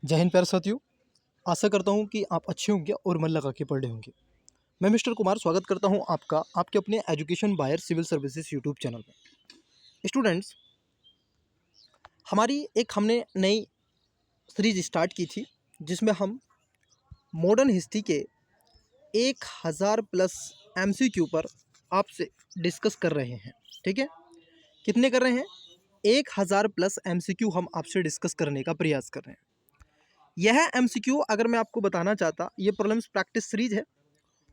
जय हिंद प्यारे साथियों। आशा करता हूँ कि आप अच्छे होंगे और मन लगा के पढ़ रहे होंगे। मैं मिस्टर कुमार स्वागत करता हूँ आपका आपके अपने एजुकेशन बायर सिविल सर्विसेज यूट्यूब चैनल में। स्टूडेंट्स, हमने नई सीरीज स्टार्ट की थी जिसमें हम मॉडर्न हिस्ट्री के 1000 प्लस एमसीक्यू पर आपसे डिस्कस कर रहे हैं। ठीक है, कितने कर रहे हैं? 1000 प्लस एमसीक्यू हम आपसे डिस्कस करने का प्रयास कर रहे हैं। यह एमसीक्यू अगर मैं आपको बताना चाहता, ये प्रॉब्लम्स प्रैक्टिस सीरीज है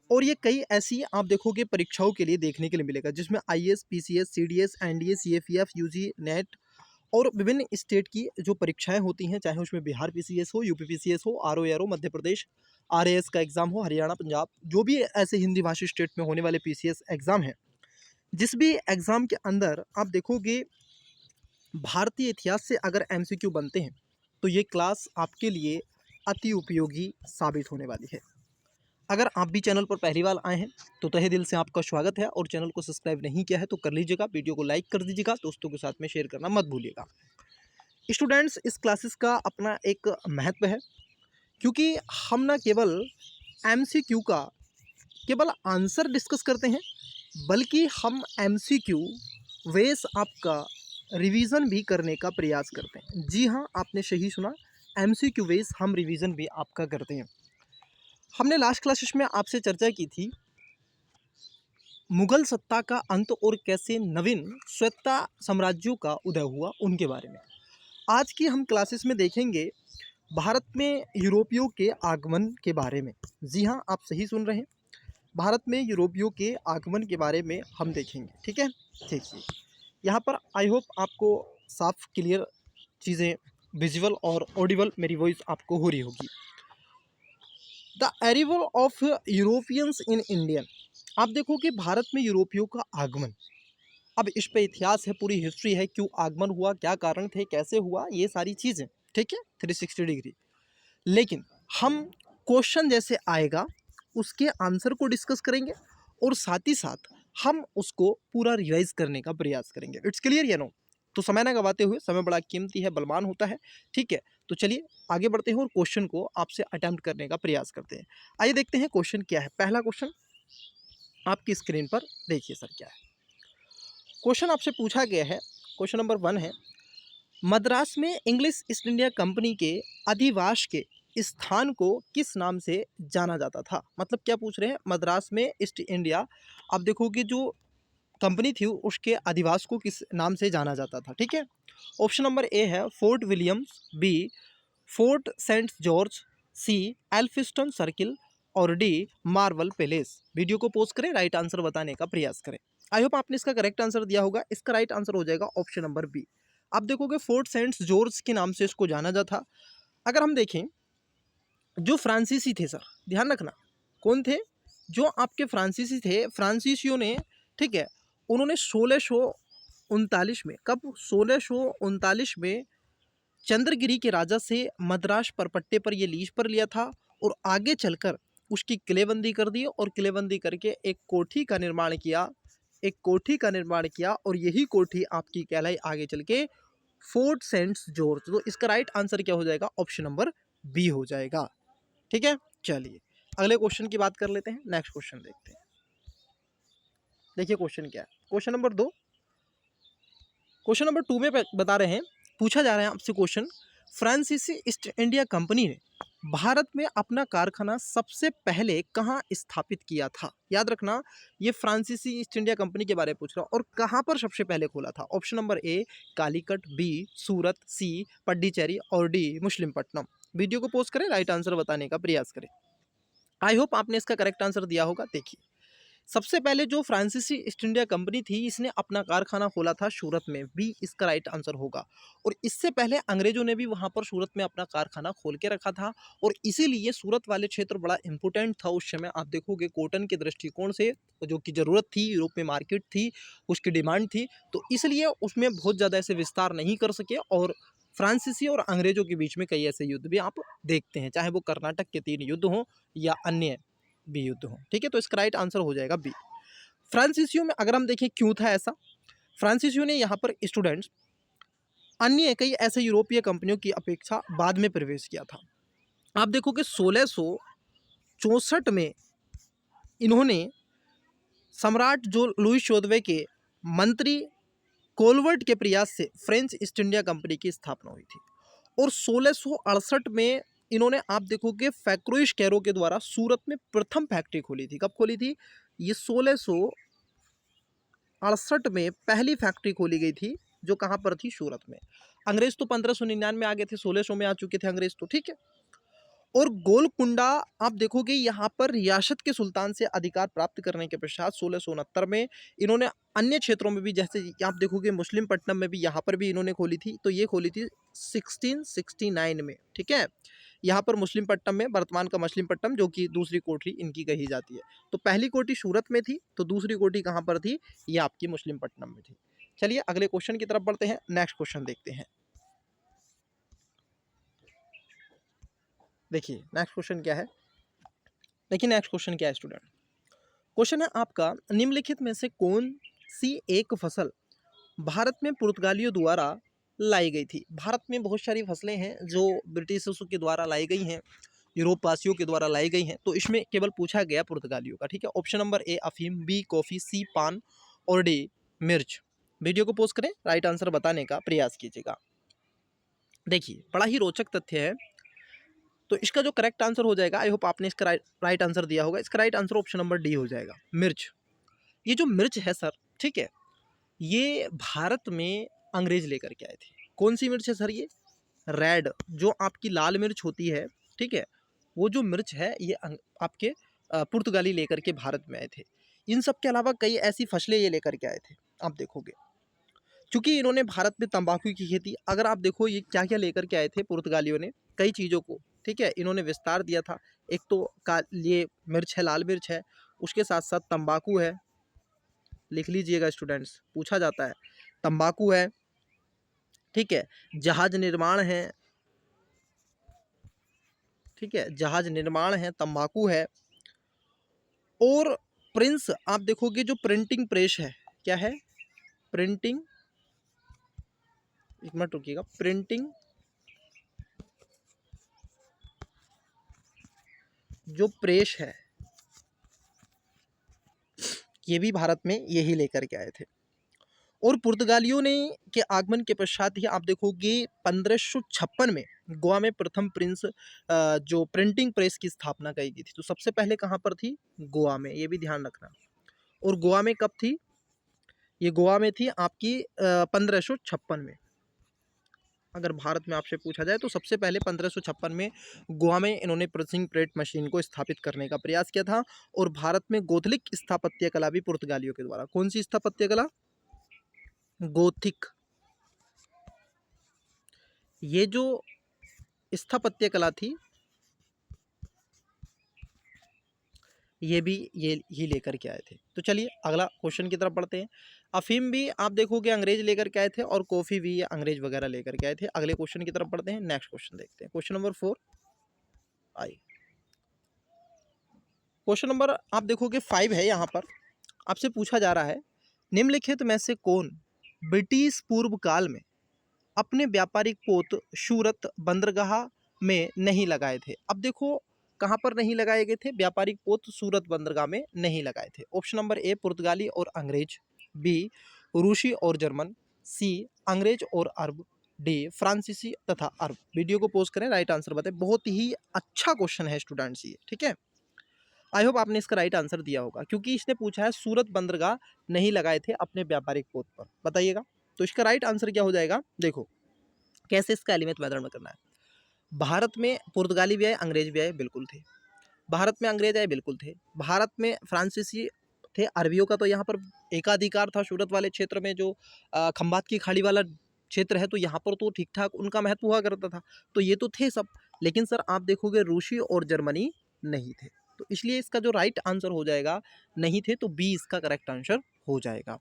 और ये कई ऐसी आप देखोगे परीक्षाओं के लिए देखने के लिए मिलेगा जिसमें IAS, PCS, CDS, NDA, CFEF, UG, NET और विभिन्न स्टेट की जो परीक्षाएं होती हैं, चाहे उसमें बिहार पीसीएस हो, यूपी पीसीएस हो, आरओएआर हो, मध्य प्रदेश आरएएस का एग्जाम हो, हरियाणा, पंजाब, जो भी ऐसे हिंदी भाषी स्टेट में होने वाले पीसीएस एग्जाम हैं, जिस भी एग्जाम के अंदर आप देखोगे भारतीय इतिहास से अगर एमसीक्यू बनते हैं तो ये क्लास आपके लिए अति उपयोगी साबित होने वाली है। अगर आप भी चैनल पर पहली बार आए हैं तो तहे दिल से आपका स्वागत है और चैनल को सब्सक्राइब नहीं किया है तो कर लीजिएगा, वीडियो को लाइक कर दीजिएगा, दोस्तों के साथ में शेयर करना मत भूलिएगा। स्टूडेंट्स, इस क्लासेस का अपना एक महत्व है क्योंकि हम ना केवल एमसीक्यू का केवल आंसर डिस्कस करते हैं बल्कि हम एमसीक्यू वेस आपका रिवीजन भी करने का प्रयास करते हैं। जी हाँ, आपने सही सुना, एमसीक्यू वेस हम रिवीजन भी आपका करते हैं। हमने लास्ट क्लासेस में आपसे चर्चा की थी मुगल सत्ता का अंत और कैसे नवीन स्वायत्ता साम्राज्यों का उदय हुआ उनके बारे में। आज की हम क्लासेस में देखेंगे भारत में यूरोपियों के आगमन के बारे में। जी हाँ, आप सही सुन रहे हैं, भारत में यूरोपियों के आगमन के बारे में हम देखेंगे। ठीक है, देखिए यहाँ पर आई होप आपको साफ क्लियर चीज़ें विजुअल और ऑडिबल मेरी वॉइस आपको हो रही होगी। The arrival of Europeans in Indian, आप देखो कि भारत में यूरोपियों का आगमन, अब इस पे इतिहास है, पूरी हिस्ट्री है, क्यों आगमन हुआ, क्या कारण थे, कैसे हुआ, ये सारी चीज़ें। ठीक है, 360 डिग्री। लेकिन हम क्वेश्चन जैसे आएगा उसके आंसर को डिस्कस करेंगे और साथ ही साथ हम उसको पूरा रिवाइज करने का प्रयास करेंगे। इट्स क्लियर या नो? तो समय ना गवाते हुए, समय बड़ा कीमती है, बलवान होता है। ठीक है, तो चलिए आगे बढ़ते हैं और क्वेश्चन को आपसे अटेम्प्ट करने का प्रयास करते हैं। आइए देखते हैं क्वेश्चन क्या है। पहला क्वेश्चन आपकी स्क्रीन पर देखिए सर, क्या है क्वेश्चन आपसे पूछा गया है। क्वेश्चन नंबर 1 है, मद्रास में इंग्लिश ईस्ट इंडिया कंपनी के अधिवास के स्थान को किस नाम से जाना जाता था? मतलब क्या पूछ रहे हैं, मद्रास में ईस्ट इंडिया, आप देखोगे जो कंपनी थी उसके अधिवास को किस नाम से जाना जाता था। ठीक है, ऑप्शन नंबर ए है Fort Williams, B Fort Saint George, C Elphinstone Circle और डी मार्वल पैलेस। वीडियो को पोस्ट करें, राइट आंसर बताने का प्रयास करें। आई होप आपने इसका करेक्ट आंसर दिया होगा। इसका राइट आंसर हो जाएगा ऑप्शन नंबर बी। आप देखोगे फोर्ट सेंट जॉर्ज के नाम से इसको जाना जाता था। अगर हम देखें जो फ्रांसीसी थे सर, ध्यान रखना, कौन थे? जो आपके फ्रांसीसी थे, फ्रांसीसियों ने, ठीक है, उन्होंने 1639 में, कब? 1639 में चंद्रगिरी के राजा से मद्रास पर पट्टे पर ये लीज पर लिया था और आगे चलकर उसकी किलेबंदी कर दी और किलेबंदी करके एक कोठी का निर्माण किया, एक कोठी का निर्माण किया और यही कोठी आपकी कहलाई आगे चल के फोर्ट सेंट जॉर्ज। तो इसका राइट आंसर क्या हो जाएगा? ऑप्शन नंबर बी हो जाएगा। ठीक है, चलिए अगले क्वेश्चन की बात कर लेते हैं। नेक्स्ट क्वेश्चन देखते हैं। देखिए क्वेश्चन क्या है, क्वेश्चन नंबर 2। क्वेश्चन नंबर 2 में बता रहे हैं, पूछा जा रहा है आपसे क्वेश्चन, फ्रांसीसी ईस्ट इंडिया कंपनी ने भारत में अपना कारखाना सबसे पहले कहाँ स्थापित किया था? याद रखना, ये फ्रांसीसी ईस्ट इंडिया कंपनी के बारे में पूछ रहा हूँ और कहाँ पर सबसे पहले खोला था। Option number A Calicut, B Surat, C Puducherry और डी मुस्लिमपट्टनम। वीडियो को पोस्ट करें, राइट आंसर बताने का प्रयास करें। आई होप आपने इसका करेक्ट आंसर दिया होगा। देखिए सबसे पहले जो फ्रांसीसी ईस्ट इंडिया कंपनी थी इसने अपना कारखाना खोला था सूरत में, बी इसका राइट आंसर होगा। और इससे पहले अंग्रेजों ने भी वहां पर सूरत में अपना कारखाना खोल के रखा था और इसीलिए सूरत वाले क्षेत्र बड़ा इंपॉर्टेंट था उस समय। आप देखोगे कॉटन के दृष्टिकोण से जो की जरूरत थी, यूरोप में मार्केट थी, उसकी डिमांड थी, तो इसलिए उसमें बहुत ज़्यादा ऐसे विस्तार नहीं कर सके और फ्रांसीसी और अंग्रेजों के बीच में कई ऐसे युद्ध भी आप देखते हैं, चाहे वो कर्नाटक के 3 युद्ध हों या अन्य बी युद्ध हो। ठीक है, तो इसका राइट आंसर हो जाएगा बी। फ्रांसीसियों में अगर हम देखें क्यों था ऐसा, फ्रांसीसियों ने यहाँ पर स्टूडेंट्स अन्य कई ऐसे यूरोपीय कंपनियों की अपेक्षा बाद में प्रवेश किया था। आप देखो कि 1664 में इन्होंने सम्राट जो लुई 14वें के मंत्री कोलवर्ट के प्रयास से फ्रेंच ईस्ट इंडिया कंपनी की स्थापना हुई थी। और 1668 में इन्होंने आप देखोगे फैक्रोइश कैरो के द्वारा सूरत में प्रथम फैक्ट्री खोली थी। कब खोली थी? ये 1668 में पहली फैक्ट्री खोली गई थी, जो कहाँ पर थी? सूरत में। अंग्रेज तो 1599 में आ गए थे, 1600 में आ चुके थे अंग्रेज तो, ठीक है। और गोलकुंडा आप देखोगे यहाँ पर रियासत के सुल्तान से अधिकार प्राप्त करने के पश्चात 1669 में इन्होंने अन्य क्षेत्रों में भी, जैसे आप देखोगे मुस्लिमपट्टनम में भी, यहाँ पर भी इन्होंने खोली थी। तो ये खोली थी 1669 में, ठीक है। यहाँ पर मुस्लिमपट्टनम में, वर्तमान का मुस्लिमपट्टनम, जो कि दूसरी कोठी इनकी कही जाती है। तो पहली कोठी सूरत में थी, तो दूसरी कोठी कहाँ पर थी? ये आपकी मुस्लिमपट्टनम में थी। चलिए अगले क्वेश्चन की तरफ बढ़ते हैं, नेक्स्ट क्वेश्चन देखते हैं। देखिए नेक्स्ट क्वेश्चन क्या है। देखिए नेक्स्ट क्वेश्चन क्या है स्टूडेंट। क्वेश्चन है आपका, निम्नलिखित में से कौन सी एक फसल भारत में पुर्तगालियों द्वारा लाई गई थी? भारत में बहुत सारी फसलें हैं जो ब्रिटिशर्स के द्वारा लाई गई हैं, यूरोप वासियों के द्वारा लाई गई हैं। तो इसमें केवल पूछा गया पुर्तगालियों का, ठीक है। ऑप्शन नंबर ए अफीम, बी कॉफ़ी, सी पान और डी मिर्च। वीडियो को पॉज करें, राइट आंसर बताने का प्रयास कीजिएगा। देखिए बड़ा ही रोचक तथ्य है। तो इसका जो करेक्ट आंसर हो जाएगा, आई होप आपने इसका राइट आंसर दिया होगा, इसका right answer option number D हो जाएगा, मिर्च। ये जो मिर्च है सर, ठीक है, ये भारत में अंग्रेज लेकर के आए थे। कौन सी मिर्च है सर? ये रेड, जो आपकी लाल मिर्च होती है, ठीक है, वो जो मिर्च है ये आपके पुर्तगाली लेकर के भारत में आए थे। इन सब के अलावा कई ऐसी फसलें ये लेकर के आए थे, आप देखोगे। क्योंकि इन्होंने भारत में तंबाकू की खेती, अगर आप देखो ये क्या क्या लेकर के आए थे पुर्तगालियों ने, कई चीज़ों को, ठीक है, इन्होंने विस्तार दिया था। एक तो ये मिर्च है, लाल मिर्च है, उसके साथ साथ तंबाकू है, लिख लीजिएगा स्टूडेंट्स, पूछा जाता है। तंबाकू है, ठीक है, जहाज निर्माण है, ठीक है, जहाज निर्माण है, तंबाकू है, और प्रिंस आप देखोगे जो प्रिंटिंग प्रेस है, क्या है? प्रिंटिंग, एक मिनट रुकिएगा, प्रिंटिंग जो प्रेस है, ये भी भारत में यही लेकर के आए थे। और पुर्तगालियों ने के आगमन के पश्चात ही आप देखोगे 1556 में गोवा में प्रथम प्रिंस जो प्रिंटिंग प्रेस की स्थापना की गई थी। तो सबसे पहले कहाँ पर थी? गोवा में, ये भी ध्यान रखना। और गोवा में कब थी? ये गोवा में थी आपकी 1556 में। अगर भारत में आपसे पूछा जाए तो सबसे पहले 1556 में गोवा में इन्होंने प्रेसिंग प्रेस मशीन को स्थापित करने का प्रयास किया था। और भारत में गोथलिक स्थापत्य कला भी पुर्तगालियों के द्वारा, कौन सी स्थापत्य कला? गोथिक। ये जो स्थापत्य कला थी, ये भी ये ही लेकर के आए थे। तो चलिए अगला क्वेश्चन की तरफ बढ़ते हैं। अफीम भी आप देखोगे अंग्रेज लेकर के आए थे, और कॉफ़ी भी ये अंग्रेज वगैरह लेकर के आए थे। अगले क्वेश्चन की तरफ बढ़ते हैं, नेक्स्ट क्वेश्चन देखते हैं। क्वेश्चन नंबर 4 आई, क्वेश्चन नंबर आप देखोगे 5 है। यहाँ पर आपसे पूछा जा रहा है, निम्नलिखित में से कौन ब्रिटिश पूर्व काल में अपने व्यापारिक पोत सूरत बंदरगाह में नहीं लगाए थे? अब देखो कहाँ पर नहीं लगाए गए थे व्यापारिक पोत? सूरत बंदरगाह में नहीं लगाए थे। ऑप्शन नंबर ए पुर्तगाली और अंग्रेज, बी रूसी और जर्मन, सी अंग्रेज और अरब, डी फ्रांसीसी तथा अरब। वीडियो को पॉज करें, राइट आंसर बताएं। बहुत ही अच्छा क्वेश्चन है स्टूडेंट्स ये, ठीक है। आई होप आपने इसका राइट आंसर दिया होगा, क्योंकि इसने पूछा है सूरत बंदरगाह नहीं लगाए थे अपने व्यापारिक पोत पर, बताइएगा। तो इसका राइट आंसर क्या हो जाएगा? देखो कैसे इसका एलिमेंट मेथड में करना है। भारत में पुर्तगाली भी आए, अंग्रेज भी आए, बिल्कुल थे। भारत में अंग्रेज आए, बिल्कुल थे। भारत में फ्रांसीसी थे। अरबियों का तो यहाँ पर एकाधिकार था सूरत वाले क्षेत्र में, जो खंबात की खाड़ी वाला क्षेत्र है, तो यहाँ पर तो ठीक ठाक उनका महत्व हुआ करता था। तो ये तो थे सब, लेकिन सर आप देखोगे रूसी और जर्मनी नहीं थे। तो इसलिए इसका जो राइट आंसर हो जाएगा, नहीं थे, तो बी इसका करेक्ट आंसर हो जाएगा।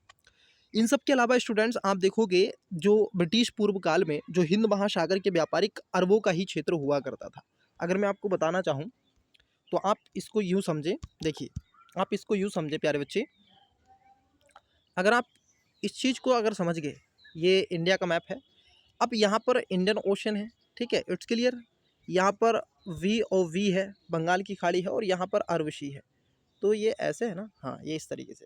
इन सब के अलावा स्टूडेंट्स आप देखोगे जो ब्रिटिश पूर्व काल में जो हिंद महासागर के व्यापारिक अरबों का ही क्षेत्र हुआ करता था। अगर मैं आपको बताना चाहूँ तो आप इसको यूँ समझें, देखिए आप इसको यूँ समझें प्यारे बच्चे, अगर आप इस चीज़ को अगर समझ गए, ये इंडिया का मैप है, अब यहाँ पर इंडियन ओशन है, ठीक है, इट्स क्लियर। यहाँ पर वी और वी है, बंगाल की खाड़ी है, और यहाँ पर अरब सी है। तो ये ऐसे है ना, हाँ ये इस तरीके से।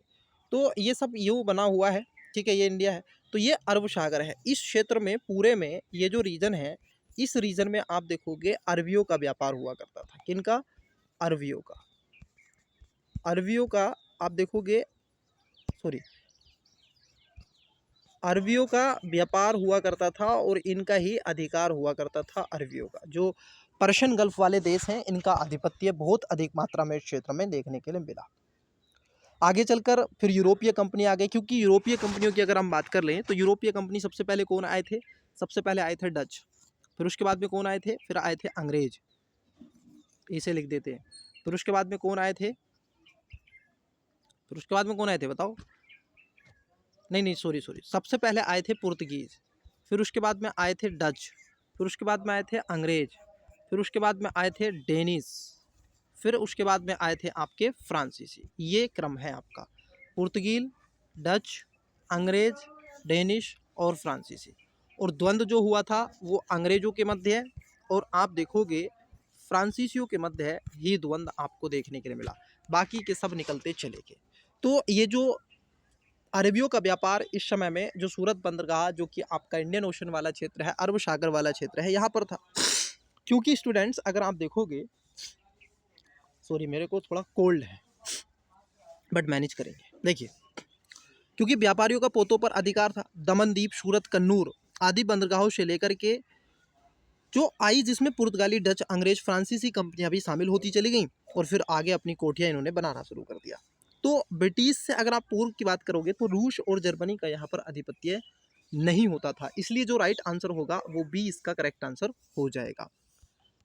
तो ये सब यूँ बना हुआ है, ठीक है, ये इंडिया है। तो ये अरब सागर है। इस क्षेत्र में पूरे में ये जो रीजन है, इस रीजन में आप देखोगे अरबियों का व्यापार हुआ करता था। किनका? अरबियों का। अरबियों का आप देखोगे, सॉरी, अरबियों का व्यापार हुआ करता था और इनका ही अधिकार हुआ करता था। अरबियों का जो पर्शियन गल्फ वाले देश हैं, इनका आधिपत्य बहुत अधिक मात्रा में इस क्षेत्र में देखने के लिए मिला। आगे चलकर फिर यूरोपीय कंपनी आ गई, क्योंकि यूरोपीय कंपनियों की अगर हम बात कर लें तो यूरोपीय कंपनी सबसे पहले कौन आए थे? सबसे पहले आए थे डच। फिर उसके बाद में कौन आए थे? फिर आए थे अंग्रेज, इसे लिख देते हैं। फिर उसके बाद में कौन आए थे? फिर उसके बाद में कौन आए थे बताओ? नहीं, सॉरी, सबसे पहले आए थे पुर्तगीज। फिर उसके बाद में आए थे डच। फिर उसके बाद में आए थे अंग्रेज। फिर उसके बाद में आए थे डेनिस। फिर उसके बाद में आए थे आपके फ्रांसीसी। ये क्रम है आपका, पुर्तगीज, डच, अंग्रेज, डेनिश और फ्रांसीसी। और द्वंद्व जो हुआ था वो अंग्रेजों के मध्य है, और आप देखोगे फ्रांसीसियों के मध्य है, ये द्वंद्व आपको देखने के लिए मिला। बाकी के सब निकलते चले गए। तो ये जो अरबियों का व्यापार इस समय में जो सूरत बंदरगाह, जो कि आपका इंडियन ओशन वाला क्षेत्र है, अरब सागर वाला क्षेत्र है, यहाँ पर था। क्योंकि स्टूडेंट्स अगर आप देखोगे, सॉरी मेरे को थोड़ा कोल्ड है बट मैनेज करेंगे। देखिए, क्योंकि व्यापारियों का पोतों पर अधिकार था, दमनदीप, सूरत, कन्नूर आदि बंदरगाहों से लेकर के जो आई, जिसमें पुर्तगाली, डच, अंग्रेज, फ्रांसीसी कंपनियां भी शामिल होती चली गईं, और फिर आगे अपनी कोठियां इन्होंने बनाना शुरू कर दिया। तो ब्रिटिश से अगर आप पूर्व की बात करोगे तो रूस और जर्मनी का यहाँ पर आधिपत्य नहीं होता था, इसलिए जो राइट आंसर होगा वो बी इसका करेक्ट आंसर हो जाएगा।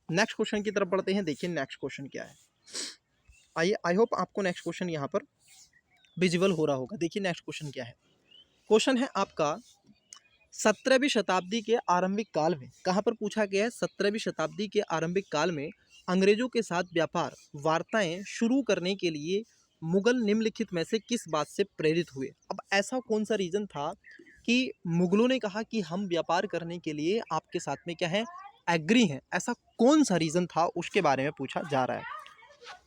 नेक्स्ट क्वेश्चन की तरफ बढ़ते हैं। देखिए नेक्स्ट क्वेश्चन क्या है, आइए, आई होप आपको नेक्स्ट क्वेश्चन यहाँ पर विजिबल हो रहा होगा। देखिए नेक्स्ट क्वेश्चन क्या है। क्वेश्चन है आपका, 17वीं शताब्दी के आरंभिक काल में, कहाँ पर पूछा गया है? 17वीं शताब्दी के आरंभिक काल में अंग्रेजों के साथ व्यापार वार्ताएं शुरू करने के लिए मुगल निम्नलिखित में से किस बात से प्रेरित हुए? अब ऐसा कौन सा रीजन था कि मुगलों ने कहा कि हम व्यापार करने के लिए आपके साथ में क्या है, एग्री हैं? ऐसा कौन सा रीजन था, उसके बारे में पूछा जा रहा है।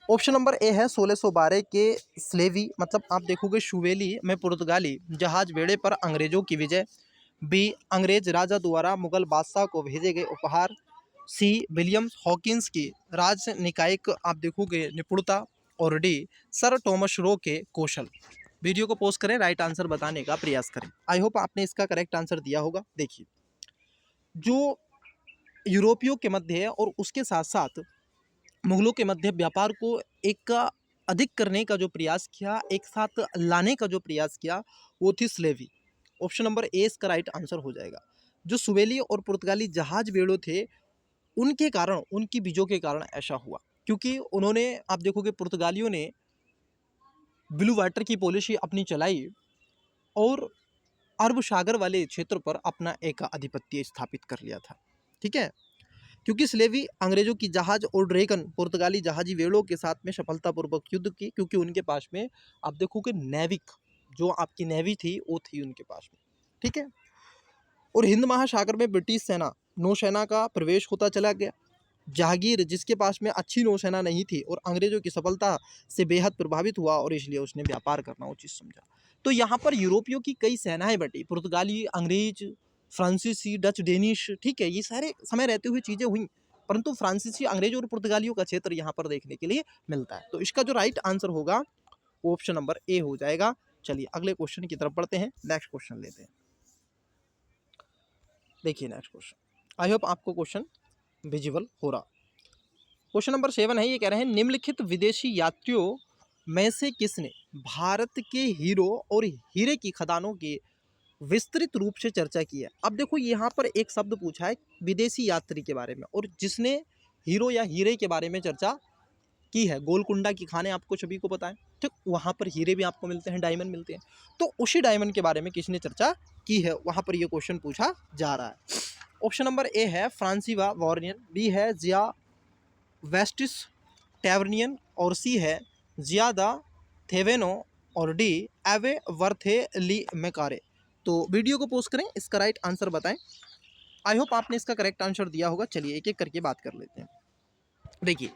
ऑप्शन नंबर ए है 1612 के स्लेवी, मतलब आप देखोगे शुवेली में पुर्तगाली जहाज बेड़े पर अंग्रेजों की विजय। बी, अंग्रेज राजा द्वारा मुगल बादशाह को भेजे गए उपहार। सी, विलियम्स हॉकिंस की राजनिकायिक आप देखोगे निपुणता। और डी, सर टॉमस रो के कौशल। वीडियो को पॉज करें, राइट आंसर बताने का प्रयास करें। आई होप आपने इसका करेक्ट आंसर दिया होगा। देखिए, जो यूरोपियों के मध्य है और उसके साथ साथ मुगलों के मध्य व्यापार को एक अधिक करने का जो प्रयास किया, एक साथ लाने का जो प्रयास किया, वो थी स्लेवी। ऑप्शन नंबर ए इसका राइट आंसर हो जाएगा। जो सुवेली और पुर्तगाली जहाज बेड़ो थे, उनके कारण, उनकी बीजों के कारण ऐसा हुआ, क्योंकि उन्होंने, आप देखोगे पुर्तगालियों ने ब्लू वाटर की पॉलिसी अपनी चलाई और अरब सागर वाले क्षेत्र पर अपना एक आधिपत्य स्थापित कर लिया था, ठीक है। क्योंकि स्लेवी अंग्रेजों की जहाज और ड्रैगन पुर्तगाली जहाजी वेड़ों के साथ में सफलतापूर्वक युद्ध की, क्योंकि उनके पास में आप देखोगे नेविक, जो आपकी नेवी थी वो थी उनके पास में, ठीक है। और हिंद महासागर में ब्रिटिश सेना, नौसेना का प्रवेश होता चला गया। जहांगीर, जिसके पास में अच्छी नौसेना नहीं थी और अंग्रेजों की सफलता से बेहद प्रभावित हुआ, और इसलिए उसने व्यापार करना उचित समझा। तो यहाँ पर यूरोपियों की कई सेनाएं बटी, पुर्तगाली, अंग्रेज, फ्रांसीसी, डच, डेनिश, ठीक है, ये सारे समय रहते हुए चीज़ें हुई, परंतु फ्रांसीसी, अंग्रेज और पुर्तगालियों का क्षेत्र यहाँ पर देखने के लिए मिलता है। तो इसका जो राइट आंसर होगा वो ऑप्शन नंबर ए हो जाएगा। चलिए अगले क्वेश्चन की तरफ बढ़ते हैं, नेक्स्ट क्वेश्चन लेते हैं। देखिए नेक्स्ट क्वेश्चन, आई होप आपको क्वेश्चन विजिबल हो रहा। क्वेश्चन नंबर 7 है, ये कह रहे हैं, निम्नलिखित विदेशी यात्रियों में से किसने भारत के हीरो और हीरे की खदानों की विस्तृत रूप से चर्चा की है? अब देखो यहाँ पर एक शब्द पूछा है विदेशी यात्री के बारे में, और जिसने हीरो या हीरे के बारे में चर्चा की है, गोलकुंडा की खाने आपको सभी को पता है, ठीक, वहाँ पर हीरे भी आपको मिलते हैं, डायमंड मिलते हैं। तो उसी डायमंड के बारे में किसने चर्चा की है, वहाँ पर ये क्वेश्चन पूछा जा रहा है। ऑप्शन नंबर ए है फ्रांसिवा वॉर्नियन, बी है जिया वेस्टिस टैवर्नियन, और सी है जियादा थेवेनो, और डी एवे वर्थे ली मेकारे। तो वीडियो को पोस्ट करें, इसका राइट आंसर बताएं। आई होप आपने इसका करेक्ट आंसर दिया होगा। चलिए एक एक करके बात कर लेते हैं। देखिए,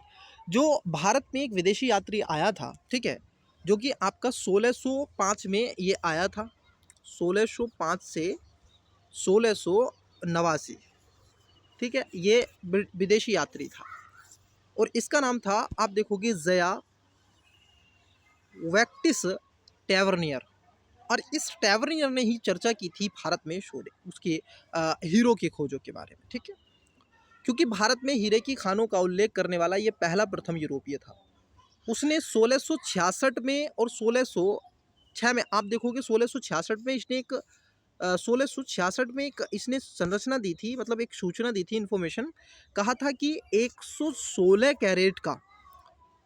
जो भारत में एक विदेशी यात्री आया था, ठीक है, जो कि आपका 1605 में ये आया था, 1605 से 1689, ठीक है, ये विदेशी यात्री था और इसका नाम था, आप देखोगे, जया वैक्टिस टैवर्नियर। और इस टैवर्नियर ने ही चर्चा की थी भारत में शोले उसके हीरो की खोजों के बारे में, ठीक है, क्योंकि भारत में हीरे की खानों का उल्लेख करने वाला ये पहला प्रथम यूरोपीय था। उसने 1666 में और 1606 में, आप देखोगे 1666 में इसने एक 1666 में एक इसने संरचना दी थी, मतलब एक सूचना दी थी, इन्फॉर्मेशन, कहा था कि 116 कैरेट का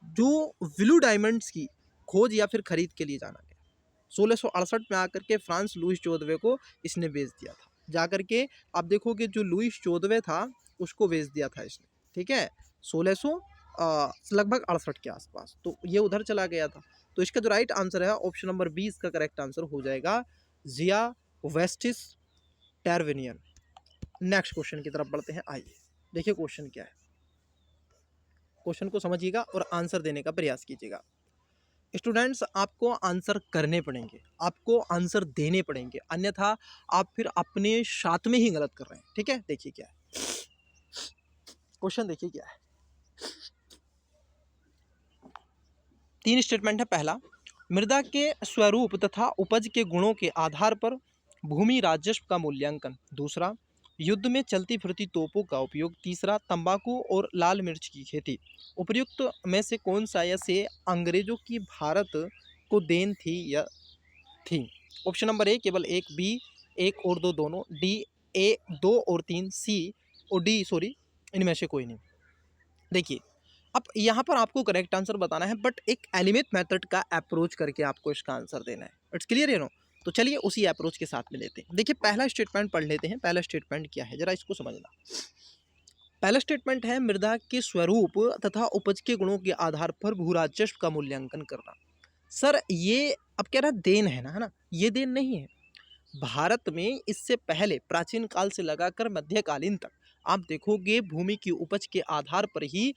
जो ब्लू डायमंड्स की खोज या फिर खरीद के लिए जाना गया। 1668 में आकर के फ्रांस लुईस 14वें को इसने बेच दिया था, जाकर के आप देखोगे जो लुईस 14वें था उसको बेच दिया था इसने, ठीक है, 1600 लगभग 68 के आसपास, तो ये उधर चला गया था। तो इसका जो राइट आंसर है ऑप्शन नंबर 20 का करेक्ट आंसर हो जाएगा जिया वेस्टिस टैर्वेनियन। नेक्स्ट क्वेश्चन की तरफ बढ़ते हैं। आइए देखिए क्वेश्चन क्या है, क्वेश्चन को समझिएगा और आंसर देने का प्रयास कीजिएगा। स्टूडेंट्स, आपको आंसर करने पड़ेंगे, आपको आंसर देने पड़ेंगे, अन्यथा आप फिर अपने साथ में ही गलत कर रहे हैं, ठीक है। देखिए क्या है क्वेश्चन, देखिए क्या है। 3 स्टेटमेंट है। पहला, मृदा के स्वरूप तथा उपज के गुणों के आधार पर भूमि राजस्व का मूल्यांकन। दूसरा, युद्ध में चलती फिरती तोपों का उपयोग। तीसरा, तंबाकू और लाल मिर्च की खेती। उपर्युक्त में से कौन सा या से अंग्रेजों की भारत को देन थी या थी? ऑप्शन नंबर ए केवल एक, बी एक और दो दोनों, डी ए दो और तीन, सी और डी सॉरी इनमें से कोई नहीं। देखिए, अब यहाँ पर आपको करेक्ट आंसर बताना है, बट एक एलिमेंट मेथड का अप्रोच करके आपको इसका आंसर देना है। It's clear, you no. तो चलिए उसी अप्रोच के साथ में लेते हैं। देखिए पहला स्टेटमेंट पढ़ लेते हैं। पहला स्टेटमेंट क्या है जरा इसको समझना। पहला स्टेटमेंट है मृदा के स्वरूप तथा उपज के गुणों के आधार पर भू राजस्व का मूल्यांकन करना। सर ये अब कह रहा देन है ना, है ना, ये देन नहीं है। भारत में इससे पहले प्राचीन काल से लगाकर मध्यकालीन तक आप देखोगे भूमि की उपज के आधार पर ही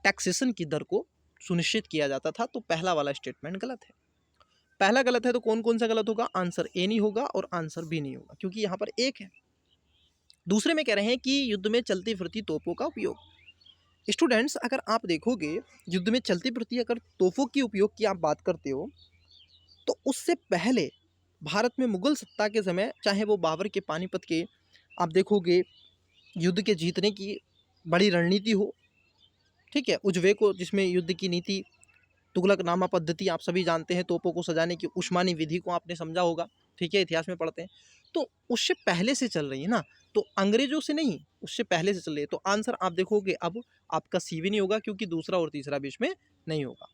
टैक्सेशन की दर को सुनिश्चित किया जाता था। तो पहला वाला स्टेटमेंट गलत है। पहला गलत है तो कौन कौन सा गलत होगा? आंसर ए नहीं होगा और आंसर बी नहीं होगा, क्योंकि यहाँ पर एक है। दूसरे में कह रहे हैं कि युद्ध में चलती फिरती तोपों का उपयोग। स्टूडेंट्स, अगर आप देखोगे युद्ध में चलती फिरती अगर तोपों की उपयोग की आप बात करते हो, तो उससे पहले भारत में मुगल सत्ता के समय, चाहे वो बाबर के पानीपत के आप देखोगे युद्ध के जीतने की बड़ी रणनीति हो, ठीक है, उजवे को जिसमें युद्ध की नीति, तुगलकनामा पद्धति आप सभी जानते हैं, तोपों को सजाने की उस्मानी विधि को आपने समझा होगा, ठीक है, इतिहास में पढ़ते हैं। तो उससे पहले से चल रही है ना, तो अंग्रेजों से नहीं, उससे पहले से चल रही है। तो आंसर आप देखोगे अब आपका सी भी नहीं होगा, क्योंकि दूसरा और तीसरा भी इसमें नहीं होगा।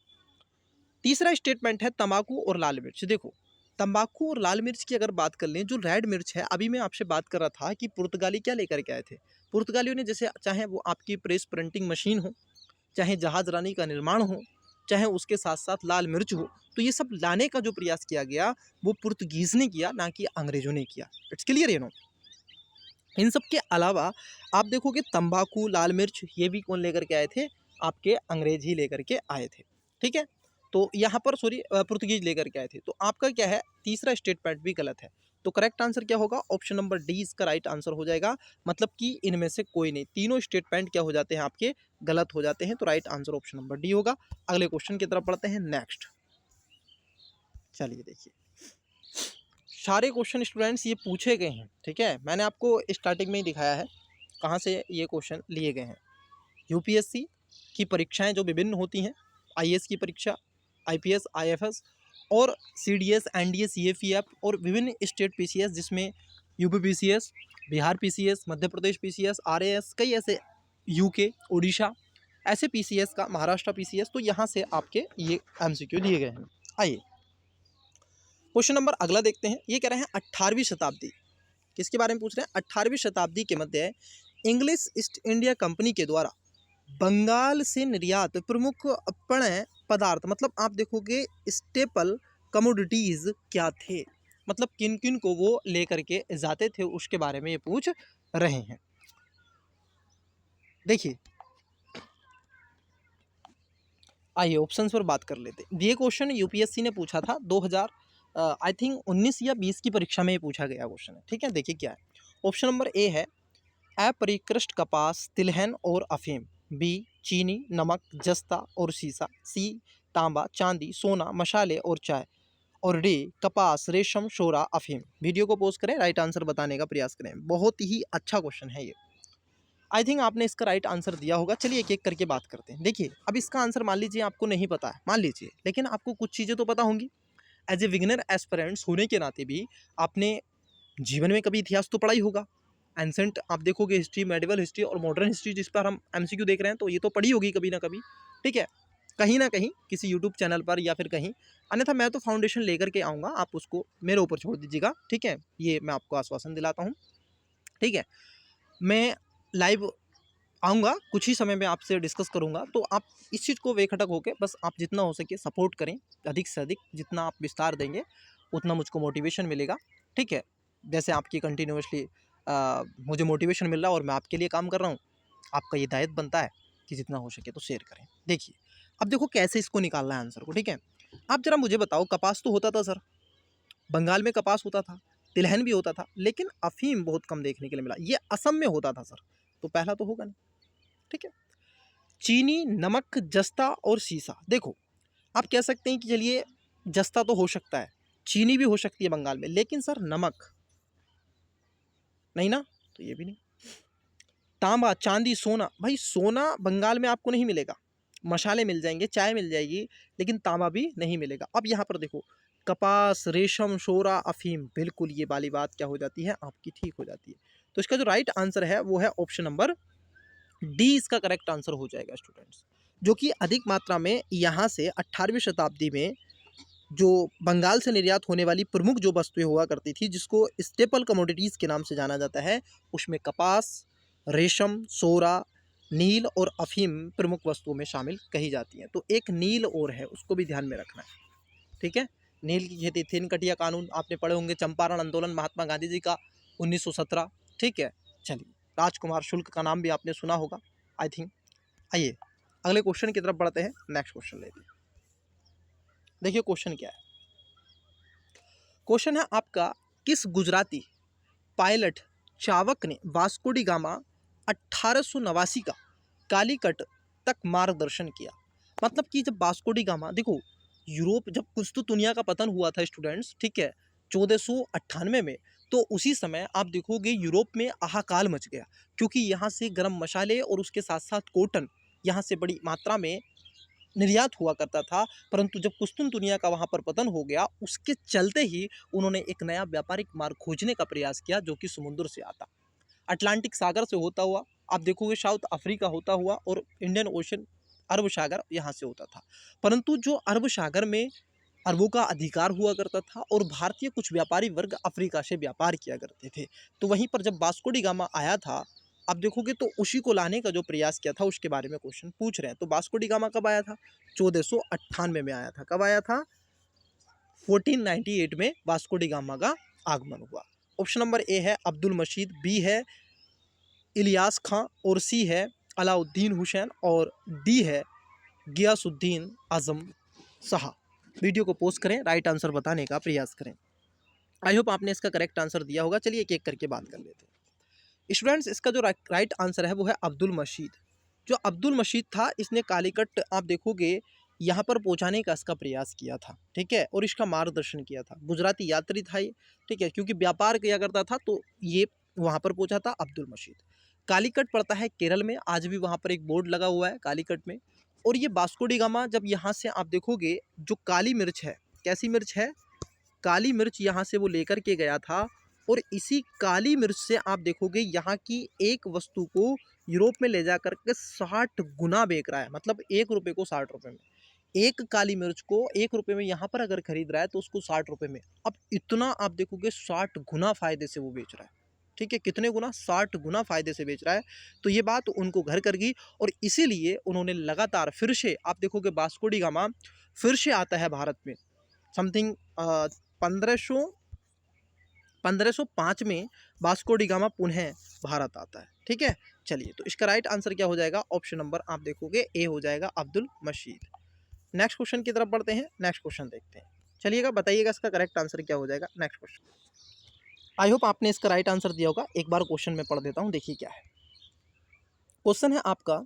तीसरा स्टेटमेंट है तंबाकू और लाल मिर्च। देखो, तंबाकू और लाल मिर्च की अगर बात कर लें, जो रेड मिर्च है, अभी मैं आपसे बात कर रहा था कि पुर्तगाली क्या लेकर के आए थे। पुर्तगालियों ने जैसे, चाहे वो आपकी प्रेस प्रिंटिंग मशीन हो, चाहे जहाज रानी का निर्माण हो, चाहे उसके साथ साथ लाल मिर्च हो, तो ये सब लाने का जो प्रयास किया गया वो पुर्तगीज ने किया, ना कि अंग्रेजों ने किया। It's clear, you know. इन सब के अलावा आप देखोगे तंबाकू, लाल मिर्च, ये भी कौन लेकर के आए थे? आपके अंग्रेज ही लेकर के आए थे, ठीक है। तो यहाँ पर सॉरी पुर्तगीज लेकर के आए थे। तो आपका क्या है, तीसरा स्टेटमेंट भी गलत है। तो करेक्ट आंसर क्या होगा? ऑप्शन नंबर डी इसका राइट आंसर हो जाएगा। मतलब कि इनमें से कोई नहीं, तीनों स्टेटमेंट क्या हो जाते हैं आपके? गलत हो जाते हैं। तो right answer option number D होगा। अगले क्वेश्चन की तरफ बढ़ते हैं। नेक्स्ट चलिए देखिए, सारे क्वेश्चन स्टूडेंट्स ये पूछे गए हैं, ठीक है, मैंने आपको स्टार्टिंग में ही दिखाया है कहाँ से ये क्वेश्चन लिए गए हैं। यूपीएससी की परीक्षाएं जो विभिन्न होती हैं, आईएएस की परीक्षा, आईपीएस, आईएफएस और सीडीएस, एनडीए, सीएफईएफ और विभिन्न स्टेट पीसीएस, जिसमें UP PCS, Bihar PCS, Madhya Pradesh PCS, RAS, कई ऐसे, यूके, उड़ीसा, ऐसे पीसीएस का, महाराष्ट्र पीसीएस। तो यहाँ से आपके ये एमसीक्यू दिए गए हैं। आइए क्वेश्चन नंबर अगला देखते हैं। ये कह रहे हैं 18वीं शताब्दी, किसके बारे में पूछ रहे हैं? 18वीं शताब्दी के मध्य इंग्लिश ईस्ट इंडिया कंपनी के द्वारा बंगाल से निर्यात प्रमुख पेय पदार्थ, मतलब आप देखोगे स्टेपल कमोडिटीज क्या थे? मतलब किन किन को वो लेकर के जाते थे उसके बारे में ये पूछ रहे हैं। देखिए, आइए ऑप्शंस पर बात कर लेते हैं। ये क्वेश्चन यूपीएससी ने पूछा था 2000 आई थिंक 19 या 20 की परीक्षा में ये पूछा गया क्वेश्चन है। ठीक है, देखिए क्या है। ऑप्शन नंबर ए है अपरिकृष्ट कपास, तिलहन और अफीम। बी चीनी, नमक, जस्ता और सीसा। सी तांबा, चांदी, सोना, मशाले और चाय। और डी कपास, रेशम, शोरा, अफीम। वीडियो को पोस्ट करें, राइट आंसर बताने का प्रयास करें। बहुत ही अच्छा क्वेश्चन है ये। आई थिंक आपने इसका राइट आंसर दिया होगा। चलिए एक एक करके बात करते हैं। देखिए, अब इसका आंसर मान लीजिए आपको नहीं पता है, मान लीजिए, लेकिन आपको कुछ चीज़ें तो पता होंगी। एज ए बिगिनर एस्पिरेंट्स होने के नाते भी आपने जीवन में कभी इतिहास तो पढ़ा ही होगा। एंसेंट आप देखोगे हिस्ट्री, मेडिवल हिस्ट्री और मॉडर्न हिस्ट्री जिस पर हम एमसीक्यू देख रहे हैं, तो ये तो पढ़ी होगी कभी ना कभी। ठीक है, कहीं ना कहीं किसी यूट्यूब चैनल पर या फिर कहीं। अन्यथा मैं तो फाउंडेशन लेकर के आऊँगा, आप उसको मेरे ऊपर छोड़ दीजिएगा। ठीक है, ये मैं आपको आश्वासन दिलाता हूँ। ठीक है, मैं लाइव आऊँगा, कुछ ही समय में आपसे डिस्कस करूँगा, तो आप इस चीज़ को बेखटक होके बस आप जितना हो सके सपोर्ट करें, अधिक से अधिक जितना आप विस्तार देंगे उतना मुझको मोटिवेशन मिलेगा। ठीक है, जैसे आपकी कंटिन्यूअसली मुझे मोटिवेशन मिल रहा है और मैं आपके लिए काम कर रहा हूँ, आपका ये दायित्व बनता है कि जितना हो सके तो शेयर करें। देखिए, अब देखो कैसे इसको निकालना है आंसर को। ठीक है, आप जरा मुझे बताओ, कपास तो होता था सर, बंगाल में कपास होता था, तिलहन भी होता था, लेकिन अफीम बहुत कम देखने के लिए मिला, ये असम में होता था सर, तो पहला तो होगा नहीं। ठीक है, चीनी, नमक, जस्ता और सीसा। देखो, आप कह सकते हैं कि चलिए जस्ता तो हो सकता है, चीनी भी हो सकती है बंगाल में, लेकिन सर नमक नहीं ना, तो ये भी नहीं। तांबा, चांदी, सोना, भाई सोना बंगाल में आपको नहीं मिलेगा। मसाले मिल जाएंगे, चाय मिल जाएगी, लेकिन तांबा भी नहीं मिलेगा। अब यहाँ पर देखो, कपास, रेशम, शोरा, अफीम, बिल्कुल ये वाली बात क्या हो जाती है आपकी, ठीक हो जाती है। तो इसका जो राइट आंसर है वो है ऑप्शन नंबर डी, इसका करेक्ट आंसर हो जाएगा स्टूडेंट्स। जो कि अधिक मात्रा में यहाँ से 18वीं शताब्दी में जो बंगाल से निर्यात होने वाली प्रमुख जो वस्तुएं हुआ करती थी, जिसको स्टेपल कमोडिटीज़ के नाम से जाना जाता है, उसमें कपास, रेशम, सोरा, नील और अफीम प्रमुख वस्तुओं में शामिल कही जाती हैं। तो एक नील और है, उसको भी ध्यान में रखना है। ठीक है, नील की खेती, थिन कटिया कानून आपने पढ़े होंगे, चंपारण आंदोलन महात्मा गांधी जी का 1917। ठीक है, चलिए, राजकुमार शुक्ल का नाम भी आपने सुना होगा आई थिंक। आइए अगले क्वेश्चन की तरफ बढ़ते हैं, नेक्स्ट क्वेश्चन लेते हैं। देखिए क्वेश्चन क्या है। क्वेश्चन है आपका, किस गुजराती पायलट चावक ने वास्को डी गामा 1889 का कालीकट तक मार्गदर्शन किया? मतलब कि जब वास्को डी गामा, देखो यूरोप, जब कुछ तो दुनिया का पतन हुआ था स्टूडेंट्स, ठीक है, 1498 में, तो उसी समय आप देखोगे यूरोप में हाहाकार मच गया, क्योंकि यहाँ से गर्म मसाले और उसके साथ साथ कॉटन यहाँ से बड़ी मात्रा में निर्यात हुआ करता था। परंतु जब कुस्तुन दुनिया का वहाँ पर पतन हो गया, उसके चलते ही उन्होंने एक नया व्यापारिक मार्ग खोजने का प्रयास किया, जो कि समुद्र से आता, अटलांटिक सागर से होता हुआ, आप देखोगे साउथ अफ्रीका होता हुआ, और इंडियन ओशन, अरब सागर यहाँ से होता था। परंतु जो अरब सागर में अरबों का अधिकार हुआ करता था, और भारतीय कुछ व्यापारी वर्ग अफ्रीका से व्यापार किया करते थे। तो वहीं पर जब वास्को डी गामा आया था, आप देखोगे तो उसी को लाने का जो प्रयास किया था उसके बारे में क्वेश्चन पूछ रहे हैं। तो वास्को डी गामा कब आया था? 1498 में आया था। कब आया था? 1498 में वास्को डी गामा का आगमन हुआ। ऑप्शन नंबर ए है अब्दुल मशीद, बी है इलियास खां, और सी है अलाउद्दीन हुसैन, और डी है गियासुद्दीन आजम शाह। वीडियो को पोस्ट करें, राइट आंसर बताने का प्रयास करें। आई होप आपने इसका करेक्ट आंसर दिया होगा। चलिए एक एक करके बात कर लेते हैं स्टूडेंट्स। इसका जो राइट आंसर है वो है अब्दुल मशीद। जो अब्दुल मशीद था, इसने कालीकट आप देखोगे यहाँ पर पहुँचाने का इसका प्रयास किया था। ठीक है, और इसका मार्गदर्शन किया था। गुजराती यात्री था ये। ठीक है, क्योंकि व्यापार किया करता था, तो ये वहाँ पर पहुँचा था अब्दुल मशीद। कालीकट पड़ता है केरल में, आज भी वहाँ पर एक बोर्ड लगा हुआ है कालीकट में। और ये वास्को डी गामा जब यहाँ से आप देखोगे, जो काली मिर्च है, कैसी मिर्च है? काली मिर्च यहाँ से वो लेकर के गया था, और इसी काली मिर्च से आप देखोगे यहाँ की एक वस्तु को यूरोप में ले जा करके 60 गुना बेच रहा है। मतलब 1 रुपये को 60 रुपये में, एक काली मिर्च को 1 रुपये में यहाँ पर अगर खरीद रहा है तो उसको 60 रुपये में। अब इतना आप देखोगे 60 गुना फायदे से वो बेच रहा है। ठीक है, कितने गुना? 60 गुना फायदे से बेच रहा है। तो ये बात उनको घर कर गई, और इसीलिए उन्होंने लगातार फिर से आप देखोगे वास्को डी गामा फिर से आता है भारत में, समथिंग 1500 1505 में वास्को डी गामा पुनः भारत आता है। ठीक है, चलिए तो इसका राइट आंसर क्या हो जाएगा? ऑप्शन नंबर आप देखोगे ए हो जाएगा, अब्दुल मशीद। नेक्स्ट क्वेश्चन की तरफ बढ़ते हैं, नेक्स्ट क्वेश्चन देखते हैं। चलिएगा, बताइएगा इसका करेक्ट आंसर क्या हो जाएगा। नेक्स्ट क्वेश्चन, आई होप आपने इसका राइट आंसर दिया होगा। एक बार क्वेश्चन में पढ़ देता हूँ, देखिए क्या है। क्वेश्चन है आपका,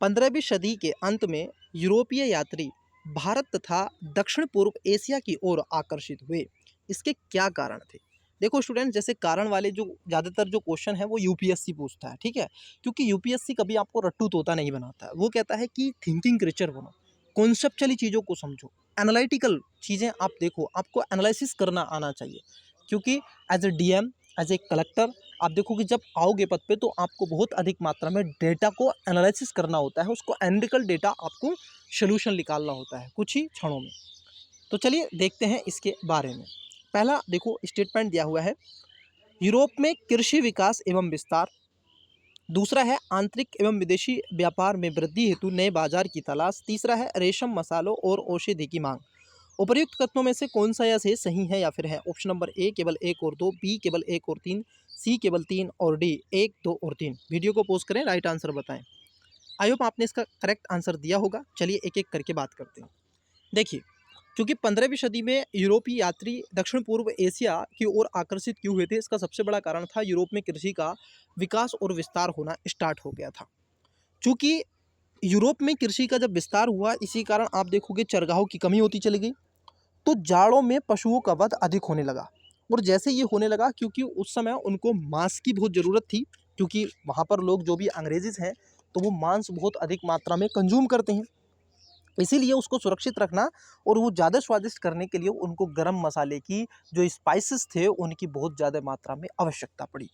15वीं सदी के अंत में यूरोपीय यात्री भारत तथा दक्षिण पूर्व एशिया की ओर आकर्षित हुए, इसके क्या कारण थे? देखो स्टूडेंट, जैसे कारण वाले जो ज़्यादातर जो क्वेश्चन है वो यूपीएससी पूछता है। ठीक है, क्योंकि यूपीएससी कभी आपको रट्टू तोता नहीं बनाता है। वो कहता है कि थिंकिंग क्रीचर बनो, कॉन्सेप्चुअली चीज़ों को समझो, एनालिटिकल चीज़ें आप देखो, आपको एनालिसिस करना आना चाहिए। क्योंकि as a DM, as a collector, आप देखो कि जब आओगे पद पे तो आपको बहुत अधिक मात्रा में डेटा को एनालिसिस करना होता है, उसको एनालिटिकल डेटा आपको सोल्यूशन निकालना होता है कुछ ही क्षणों में। तो चलिए देखते हैं इसके बारे में। पहला देखो स्टेटमेंट दिया हुआ है, यूरोप में कृषि विकास एवं विस्तार। दूसरा है आंतरिक एवं विदेशी व्यापार में वृद्धि हेतु नए बाजार की तलाश। तीसरा है रेशम, मसालों और औषधि की मांग। उपर्युक्त कथनों में से कौन सा या से सही है या फिर है? ऑप्शन नंबर ए केवल 1 और 2, बी केवल 1 और 3, सी केवल 3 और डी 1, 2 और 3। वीडियो को पॉज करें, राइट आंसर बताएं। आई होप आपने इसका करेक्ट आंसर दिया होगा। चलिए एक एक करके बात करते हैं। देखिए, क्योंकि 15वीं सदी में यूरोपीय यात्री दक्षिण पूर्व एशिया की ओर आकर्षित क्यों हुए थे, इसका सबसे बड़ा कारण था यूरोप में कृषि का विकास और विस्तार होना स्टार्ट हो गया था। चूँकि यूरोप में कृषि का जब विस्तार हुआ, इसी कारण आप देखोगे चरगाहों की कमी होती चली गई, तो जाड़ों में पशुओं का वध अधिक होने लगा। और जैसे ये होने लगा, क्योंकि उस समय उनको मांस की बहुत ज़रूरत थी, क्योंकि वहाँ पर लोग जो भी अंग्रेज़ हैं तो वो मांस बहुत अधिक मात्रा में कंज्यूम करते हैं। इसीलिए उसको सुरक्षित रखना और वो ज़्यादा स्वादिष्ट करने के लिए उनको गरम मसाले की जो स्पाइसेस थे उनकी बहुत ज़्यादा मात्रा में आवश्यकता पड़ी,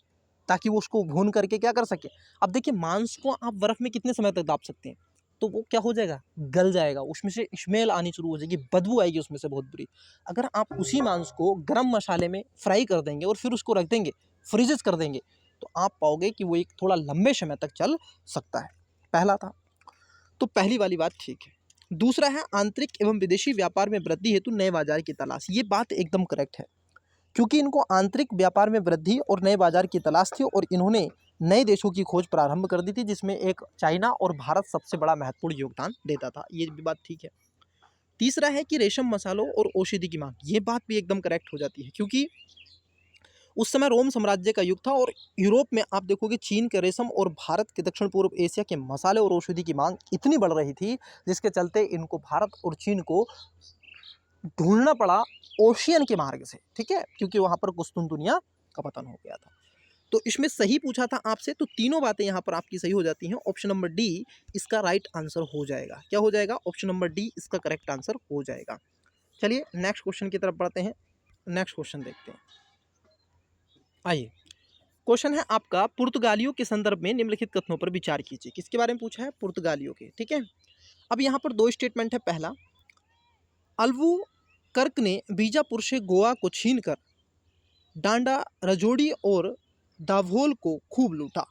ताकि वो उसको भून करके क्या कर सके। अब देखिए, मांस को आप बर्फ़ में कितने समय तक दाब सकते हैं? तो वो क्या हो जाएगा, गल जाएगा, उसमें से स्मेल आनी शुरू हो जाएगी, बदबू आएगी उसमें से बहुत बुरी। अगर आप उसी मांस को गरम मसाले में फ्राई कर देंगे और फिर उसको रख देंगे, फ्रीजेस कर देंगे, तो आप पाओगे कि वो एक थोड़ा लंबे समय तक चल सकता है। पहला था, तो पहली वाली बात ठीक है। दूसरा है आंतरिक एवं विदेशी व्यापार में वृद्धि हेतु नए बाजार की तलाश। ये बात एकदम करेक्ट है, क्योंकि इनको आंतरिक व्यापार में वृद्धि और नए बाजार की तलाश थी और इन्होंने नए देशों की खोज प्रारंभ कर दी थी, जिसमें एक चाइना और भारत सबसे बड़ा महत्वपूर्ण योगदान देता था। ये भी बात ठीक है। तीसरा है कि रेशम, मसालों और औषधि की मांग। ये बात भी एकदम करेक्ट हो जाती है, क्योंकि उस समय रोम साम्राज्य का युग था और यूरोप में आप देखोगे चीन के रेशम और भारत के दक्षिण पूर्व एशिया के मसाले और औषधि की मांग इतनी बढ़ रही थी, जिसके चलते इनको भारत और चीन को ढूंढना पड़ा ओशियन के मार्ग से। ठीक है, क्योंकि वहाँ पर कुस्तुनतुनिया का पतन हो गया था। तो इसमें सही पूछा था आपसे, तो तीनों बातें यहाँ पर आपकी सही हो जाती हैं। ऑप्शन नंबर डी इसका राइट आंसर हो जाएगा। क्या हो जाएगा? ऑप्शन नंबर डी इसका करेक्ट आंसर हो जाएगा। चलिए नेक्स्ट क्वेश्चन की तरफ बढ़ते हैं, नेक्स्ट क्वेश्चन देखते हैं। आइए, क्वेश्चन है आपका, पुर्तगालियों के संदर्भ में निम्नलिखित कथनों पर विचार कीजिए। किसके बारे में पूछा है? पुर्तगालियों के। ठीक है, अब यहाँ पर दो स्टेटमेंट है। पहला, अल्बुकर्क ने बीजापुर से गोवा को छीनकर डांडा, रजोड़ी और दाभोल को खूब लूटा।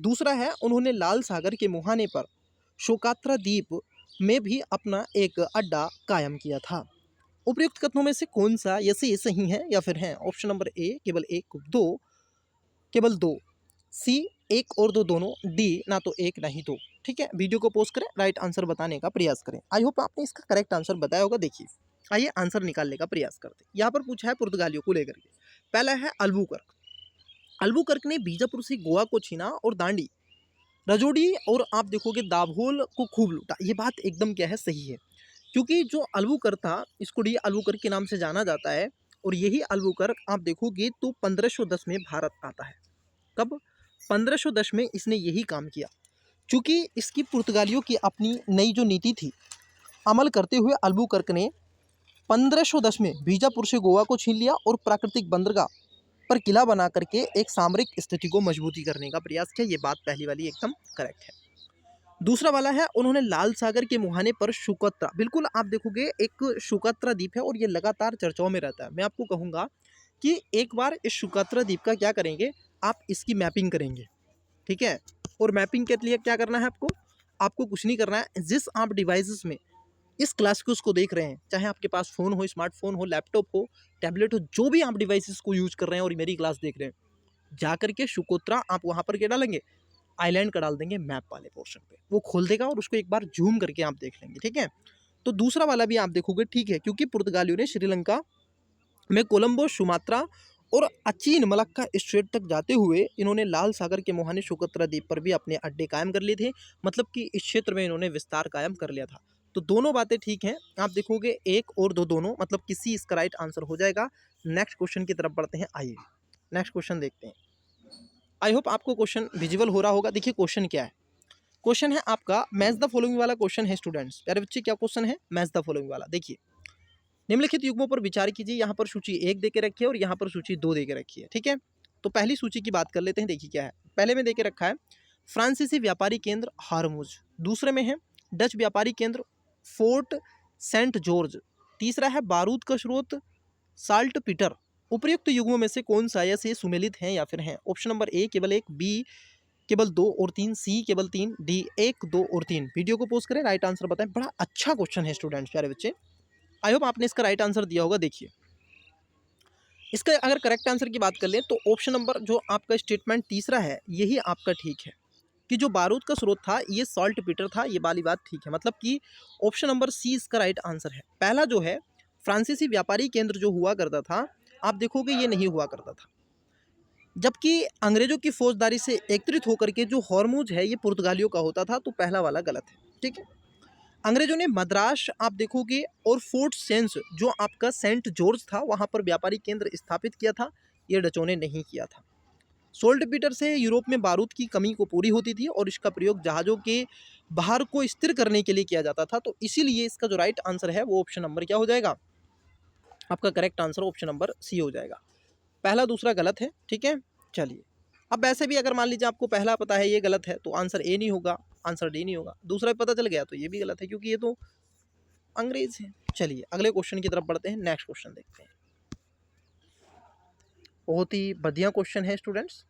दूसरा है, उन्होंने लाल सागर के मुहाने पर सोकात्रा द्वीप में भी अपना एक अड्डा कायम किया था। उपयुक्त कथनों में से कौन सा ये सही है या फिर है? ऑप्शन नंबर ए केवल 1, 2 केवल 2, सी 1 और 2 दोनों, डी ना तो 1 ना ही 2। ठीक है, वीडियो को पॉज करें, राइट आंसर बताने का प्रयास करें। आई होप आपने इसका करेक्ट आंसर बताया होगा। देखिए, आइए आंसर निकालने का प्रयास करते हैं। यहाँ पर पूछा है पुर्तगालियों को लेकर के। पहला है अल्बुकर्क। अल्बुकर्क ने बीजापुर से गोवा को छीना और दांडी, रजोड़ी और आप देखोगे दाभोल को खूब लूटा। ये बात एकदम क्या है, सही है, क्योंकि जो अल्बुकर्क था, इसको डी अल्बुकर्क के नाम से जाना जाता है। और यही अल्बुकर्क आप देखोगे तो 1510 में भारत आता है। कब? 1510 में इसने यही काम किया। चूँकि इसकी पुर्तगालियों की अपनी नई जो नीति थी, अमल करते हुए अल्बुकर्क ने 1510 में बीजापुर से गोवा को छीन लिया और प्राकृतिक बंदरगाह पर किला बना करके एक सामरिक स्थिति को मजबूती करने का प्रयास किया। ये बात पहली वाली एकदम करेक्ट है। दूसरा वाला है, उन्होंने लाल सागर के मुहाने पर सुकत्रा, बिल्कुल आप देखोगे एक सुकत्रा द्वीप है और ये लगातार चर्चाओं में रहता है। मैं आपको कहूँगा कि एक बार इस सुकत्रा द्वीप का क्या करेंगे, आप इसकी मैपिंग करेंगे। ठीक है, और मैपिंग के लिए क्या करना है आपको? आपको कुछ नहीं करना है। जिस आप डिवाइसेस में इस क्लास को उसको देख रहे हैं, चाहे आपके पास फ़ोन हो, स्मार्टफ़ोन हो, लैपटॉप हो, टैबलेट हो, जो भी आप डिवाइसेस को यूज़ कर रहे हैं और मेरी क्लास देख रहे हैं, जा करके शुकोत्रा आप वहाँ पर क्या डालेंगे, आइलैंड का डाल देंगे मैप वाले पोर्शन पे, वो खोल देगा और उसको एक बार जूम करके आप देख लेंगे, ठीक है। तो दूसरा वाला भी आप देखोगे, ठीक है, क्योंकि पुर्तगालियों ने श्रीलंका में कोलंबो, सुमात्रा और अचीन मलक्का स्ट्रेट तक जाते हुए इन्होंने लाल सागर के मुहाने शुकोत्रा द्वीप पर भी अपने अड्डे कायम कर लिए थे, मतलब कि इस क्षेत्र में इन्होंने विस्तार कायम कर लिया था। तो दोनों बातें ठीक हैं, आप देखोगे एक और दो दोनों, मतलब किसी इसका राइट आंसर हो जाएगा। नेक्स्ट क्वेश्चन की तरफ बढ़ते हैं, आइए नेक्स्ट क्वेश्चन देखते हैं। आई होप आपको क्वेश्चन विजिबल हो रहा होगा। देखिए क्वेश्चन क्या है, क्वेश्चन है आपका मैच द फॉलोइंग वाला क्वेश्चन है स्टूडेंट्स। प्यारे बच्चे क्या क्वेश्चन है, मैच द फॉलोइंग वाला। देखिए निम्नलिखित युग्मों पर विचार कीजिए, यहाँ पर सूची 1 दे के रखी है और यहाँ पर सूची 2 दे के रखी है, ठीक है। तो पहली सूची की बात कर लेते हैं, देखिए क्या है। पहले में दे के रखा है फ्रांसीसी व्यापारी केंद्र हारमुज, दूसरे में है डच व्यापारी केंद्र फोर्ट सेंट जॉर्ज, तीसरा है बारूद का स्रोत साल्ट पीटर। उपर्युक्त युग्मों में से कौन सा या से सुमेलित हैं या फिर हैं? ऑप्शन नंबर ए केवल 1, बी केवल 2 और 3, सी केवल 3, डी 1, 2 और 3। वीडियो को पॉज करें, राइट आंसर बताएं। बड़ा अच्छा क्वेश्चन है स्टूडेंट्स, प्यारे बच्चे, आई होप आपने इसका राइट आंसर दिया होगा। देखिए इसका अगर करेक्ट आंसर की बात कर लें तो ऑप्शन नंबर जो आपका स्टेटमेंट तीसरा है यही आपका ठीक है, कि जो बारूद का स्रोत था ये सॉल्ट पीटर था, ये वाली बात ठीक है, मतलब कि ऑप्शन नंबर सी इसका राइट आंसर है। पहला जो है फ्रांसीसी व्यापारी केंद्र जो हुआ करता था, आप देखोगे ये नहीं हुआ करता था, जबकि अंग्रेजों की फौजदारी से एकत्रित होकर के जो हॉर्मुज है ये पुर्तगालियों का होता था, तो पहला वाला गलत है, ठीक है। अंग्रेजों ने मद्रास आप देखोगे और फोर्ट सेंस जो आपका सेंट जॉर्ज था वहाँ पर व्यापारी केंद्र स्थापित किया था, ये डचों ने नहीं किया था। सोल्ट पीटर से यूरोप में बारूद की कमी को पूरी होती थी और इसका प्रयोग जहाज़ों के बाहर को स्थिर करने के लिए किया जाता था, तो इसीलिए इसका जो राइट आंसर है वो ऑप्शन नंबर क्या हो जाएगा, आपका correct answer option number C हो जाएगा। पहला दूसरा गलत है, ठीक है। चलिए अब वैसे भी अगर मान लीजिए आपको पहला पता है ये गलत है, तो आंसर ए नहीं होगा, आंसर डी नहीं होगा। दूसरा भी पता चल गया तो ये भी गलत है, क्योंकि ये तो अंग्रेज हैं। चलिए अगले क्वेश्चन की तरफ बढ़ते हैं, नेक्स्ट क्वेश्चन देखते हैं। बहुत ही बढ़िया क्वेश्चन है स्टूडेंट्स,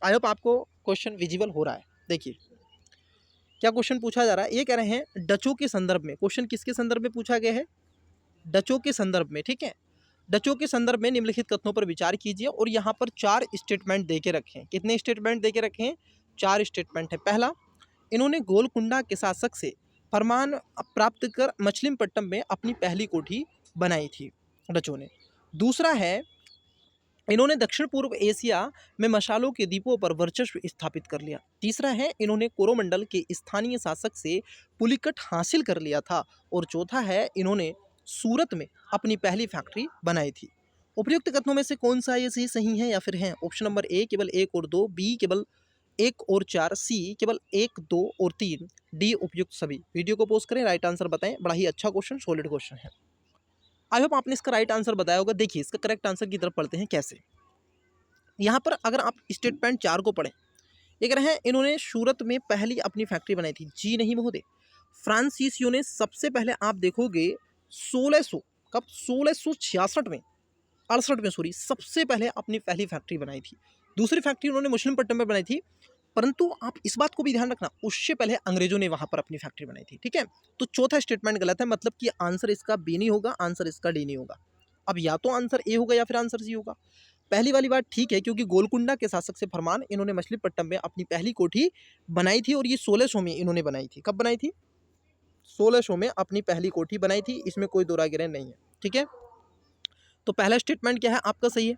आई होप आपको क्वेश्चन विजिबल हो रहा है। देखिए क्या क्वेश्चन पूछा जा रहा है, ये कह रहे हैं डचों के संदर्भ में, क्वेश्चन किसके संदर्भ में पूछा गया है, डचों के संदर्भ में, ठीक है। डचों के संदर्भ में निम्नलिखित कथनों पर विचार कीजिए और यहाँ पर 4 स्टेटमेंट दे के रखे हैं। कितने स्टेटमेंट दे के रखे हैं, 4 स्टेटमेंट है। पहला, इन्होंने गोलकुंडा के शासक से फरमान प्राप्त कर मछलीपट्टनम में अपनी पहली कोठी बनाई थी डचों ने। दूसरा है, इन्होंने दक्षिण पूर्व एशिया में मसालों के द्वीपों पर वर्चस्व स्थापित कर लिया। तीसरा है, इन्होंने कोरोमंडल के स्थानीय शासक से पुलिकट हासिल कर लिया था। और चौथा है, इन्होंने सूरत में अपनी पहली फैक्ट्री बनाई थी। उपयुक्त कथनों में से कौन सा ये सही है या फिर है? ऑप्शन नंबर ए केवल 1 और 2, बी केवल 1 और 4, सी केवल 1, 2 और 3, डी उपयुक्त सभी। वीडियो को पॉज करें, राइट आंसर बताएं। बड़ा ही अच्छा क्वेश्चन, सॉलिड क्वेश्चन है। आई होप आपने इसका राइट आंसर बताया होगा। देखिए इसका करेक्ट आंसर की तरफ पढ़ते हैं कैसे। यहाँ पर अगर आप स्टेटमेंट 4 को पढ़ें, ये कह रहे हैं इन्होंने सूरत में पहली अपनी फैक्ट्री बनाई थी। जी नहीं महोदय, फ्रांसीसियों ने सबसे पहले आप देखोगे 1600 कब 1666 में 68 में सॉरी सबसे पहले अपनी पहली फैक्ट्री बनाई थी। दूसरी फैक्ट्री उन्होंने मछलीपट्टनम में बनाई थी, परंतु आप इस बात को भी ध्यान रखना उससे पहले अंग्रेजों ने वहां पर अपनी फैक्ट्री बनाई थी, ठीक है। तो चौथा स्टेटमेंट गलत है, मतलब कि आंसर इसका बी नहीं होगा, आंसर इसका डी नहीं होगा। अब या तो आंसर ए होगा या फिर आंसर सी होगा। पहली वाली बात ठीक है, क्योंकि गोलकुंडा के शासक से फरमान इन्होंने मछलीपट्टनम में अपनी पहली कोठी बनाई थी और ये 1600 में इन्होंने बनाई थी। कब बनाई थी? 1600 में अपनी पहली कोठी बनाई थी, इसमें कोई दो राय नहीं है, ठीक है। तो पहला स्टेटमेंट क्या है आपका सही है।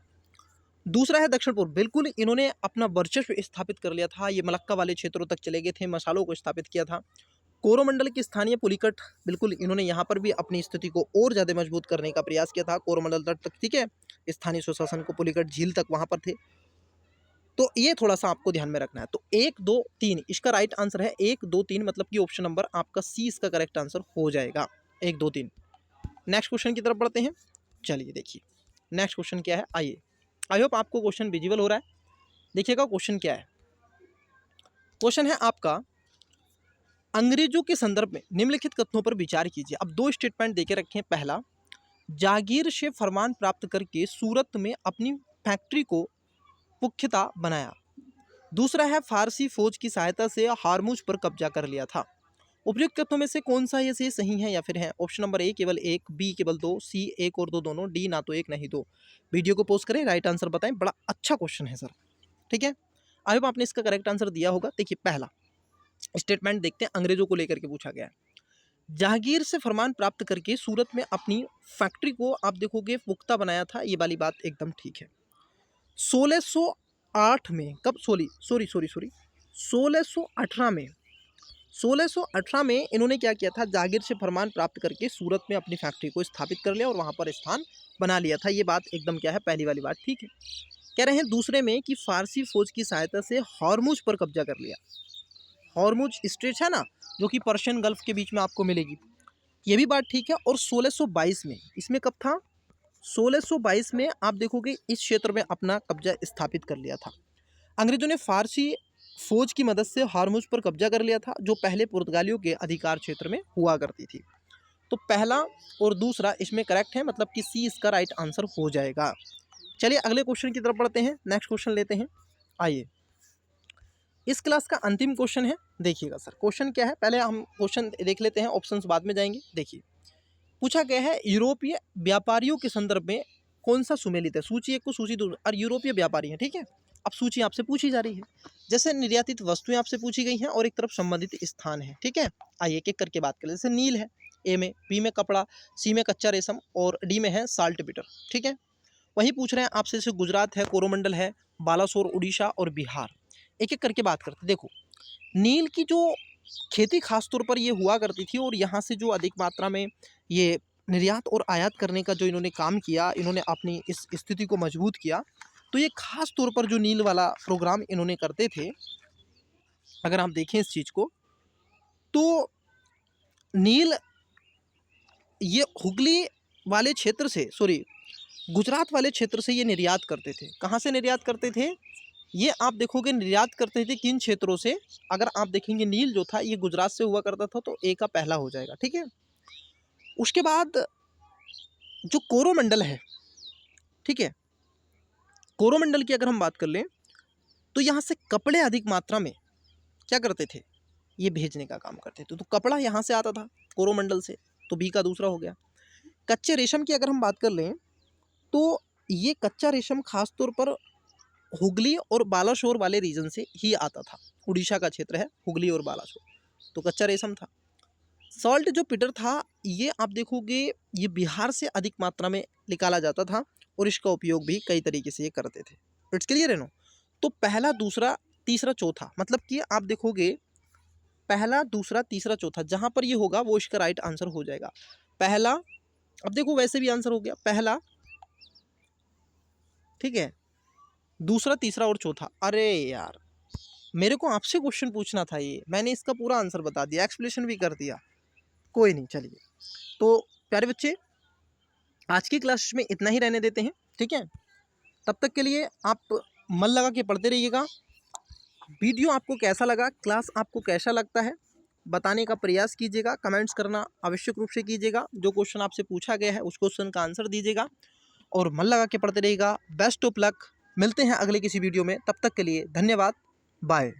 दूसरा है दक्षिण पूर्व, बिल्कुल इन्होंने अपना वर्चस्व स्थापित कर लिया था, ये मलक्का वाले क्षेत्रों तक चले गए थे, मसालों को स्थापित किया था। कोरोमंडल के स्थानीय पुलिकट, बिल्कुल इन्होंने यहाँ पर भी अपनी स्थिति को और ज़्यादा मजबूत करने का प्रयास किया था, कोरोमंडल तट तक, ठीक है। स्थानीय स्वशासन को पुलिकट झील तक वहाँ पर थे। तो ये थोड़ा सा आपको ध्यान में रखना है। तो 1, 2, 3 इसका राइट आंसर है। 1, 2, 3 मतलब कि ऑप्शन नंबर आपका सी इसका करेक्ट आंसर हो जाएगा। 1, 2, 3। नेक्स्ट क्वेश्चन की तरफ बढ़ते हैं। चलिए देखिए नेक्स्ट क्वेश्चन क्या है, आइए। आई होप आपको क्वेश्चन विजिबल हो रहा है। देखिएगा क्वेश्चन क्या है। क्वेश्चन है आपका, अंग्रेजों के संदर्भ में निम्नलिखित कथनों पर विचार कीजिए। अब 2 स्टेटमेंट देके रखे हैं। पहला, जागीर से फरमान प्राप्त करके सूरत में अपनी फैक्ट्री को पुख्ता बनाया। दूसरा है, फारसी फौज की सहायता से हारमुज पर कब्जा कर लिया था। उपयुक्त तत्वों में से कौन सा ये सही है या फिर है? ऑप्शन नंबर ए केवल एक, बी केवल दो, सी एक और दो दोनों, डी ना तो एक नहीं दो। वीडियो को पॉज करें, राइट आंसर बताएं। बड़ा अच्छा क्वेश्चन है सर, ठीक है। आई होप आपने इसका करेक्ट आंसर दिया होगा। देखिए पहला स्टेटमेंट देखते हैं, अंग्रेजों को लेकर के पूछा गया है। जहांगीर से फरमान प्राप्त करके सूरत में अपनी फैक्ट्री को आप देखोगे पुख्ता बनाया था, ये वाली बात एकदम ठीक है। 1608 में कब, सॉरी 1618 में 1618 में इन्होंने क्या किया था, जागीर से फरमान प्राप्त करके सूरत में अपनी फैक्ट्री को स्थापित कर लिया और वहाँ पर स्थान बना लिया था। ये बात एकदम क्या है, पहली वाली बात ठीक है। कह रहे हैं दूसरे में कि फारसी फौज की सहायता से हॉर्मुज पर कब्जा कर लिया। हॉर्मुज स्ट्रेट है ना, जो कि पर्शियन गल्फ के बीच में आपको मिलेगी, ये भी बात ठीक है। और 1622 में, इसमें कब था, 1622 में आप देखोगे इस क्षेत्र में अपना कब्जा स्थापित कर लिया था। अंग्रेजों ने फारसी फौज की मदद से हॉर्मुज पर कब्जा कर लिया था, जो पहले पुर्तगालियों के अधिकार क्षेत्र में हुआ करती थी। तो पहला और दूसरा इसमें करेक्ट है, मतलब कि सी इसका राइट आंसर हो जाएगा। चलिए अगले क्वेश्चन की तरफ बढ़ते हैं, नेक्स्ट क्वेश्चन लेते हैं। आइए, इस क्लास का अंतिम क्वेश्चन है, देखिएगा सर क्वेश्चन क्या है, पहले हम क्वेश्चन देख लेते हैं, ऑप्शंस बाद में जाएंगे। देखिए पूछा गया है, यूरोपीय व्यापारियों के संदर्भ में कौन सा सुमेलित है? सूची एक को सूची दो, और यूरोपीय व्यापारी हैं, ठीक है। अब सूची आपसे पूछी जा रही है, जैसे निर्यातित वस्तुएं आपसे पूछी गई हैं और एक तरफ संबंधित स्थान है, ठीक है। आइए एक एक करके बात कर ले। जैसे नील है ए में, बी में कपड़ा, सी में कच्चा रेशम और डी में है साल्ट बिटर, ठीक है। वही पूछ रहे हैं आपसे, जैसे गुजरात है, कोरोमंडल है, बालासोर उड़ीसा और बिहार। एक एक करके बात करते। देखो नील की जो खेती खास तौर पर ये हुआ करती थी और यहाँ से जो अधिक मात्रा में ये निर्यात और आयात करने का जो इन्होंने काम किया, इन्होंने अपनी इस स्थिति को मजबूत किया। तो ये खास तौर पर जो नील वाला प्रोग्राम इन्होंने करते थे, अगर आप देखें इस चीज़ को, तो नील ये हुगली वाले क्षेत्र से, सॉरी गुजरात वाले क्षेत्र से ये निर्यात करते थे। कहाँ से निर्यात करते थे? ये आप देखोगे निर्यात करते थे किन क्षेत्रों से? अगर आप देखेंगे नील जो था ये गुजरात से हुआ करता था, तो ए का पहला हो जाएगा, ठीक है। उसके बाद जो कोरोमंडल है, ठीक है, कोरोमंडल की अगर हम बात कर लें तो यहाँ से कपड़े अधिक मात्रा में क्या करते थे, ये भेजने का काम करते थे। तो कपड़ा यहाँ से आता था कोरोमंडल से, तो बी का दूसरा हो गया। कच्चे रेशम की अगर हम बात कर लें तो ये कच्चा रेशम खास तौर पर हुगली और बालासोर वाले रीजन से ही आता था। उड़ीसा का क्षेत्र है हुगली और बालासोर, तो कच्चा रेशम था। सॉल्ट जो पिटर था, ये आप देखोगे ये बिहार से अधिक मात्रा में निकाला जाता था और इसका उपयोग भी कई तरीके से ये करते थे। इट्स क्लियर है नो? तो पहला दूसरा तीसरा चौथा, मतलब कि आप देखोगे पहला दूसरा तीसरा चौथा जहाँ पर ये होगा वो इसका राइट आंसर हो जाएगा। पहला, अब देखो वैसे भी आंसर हो गया पहला, ठीक है, दूसरा तीसरा और चौथा। अरे यार मेरे को आपसे क्वेश्चन पूछना था, ये मैंने इसका पूरा आंसर बता दिया, एक्सप्लेनेशन भी कर दिया। कोई नहीं, चलिए। तो प्यारे बच्चे आज की क्लास में इतना ही रहने देते हैं, ठीक है। तब तक के लिए आप मन लगा के पढ़ते रहिएगा। वीडियो आपको कैसा लगा, क्लास आपको कैसा लगता है, बताने का प्रयास कीजिएगा, कमेंट्स करना आवश्यक रूप से कीजिएगा। जो क्वेश्चन आपसे पूछा गया है उस क्वेश्चन का आंसर दीजिएगा और मन लगा के पढ़ते रहिएगा। बेस्ट ऑफ लक, मिलते हैं अगले किसी वीडियो में, तब तक के लिए धन्यवाद, बाय।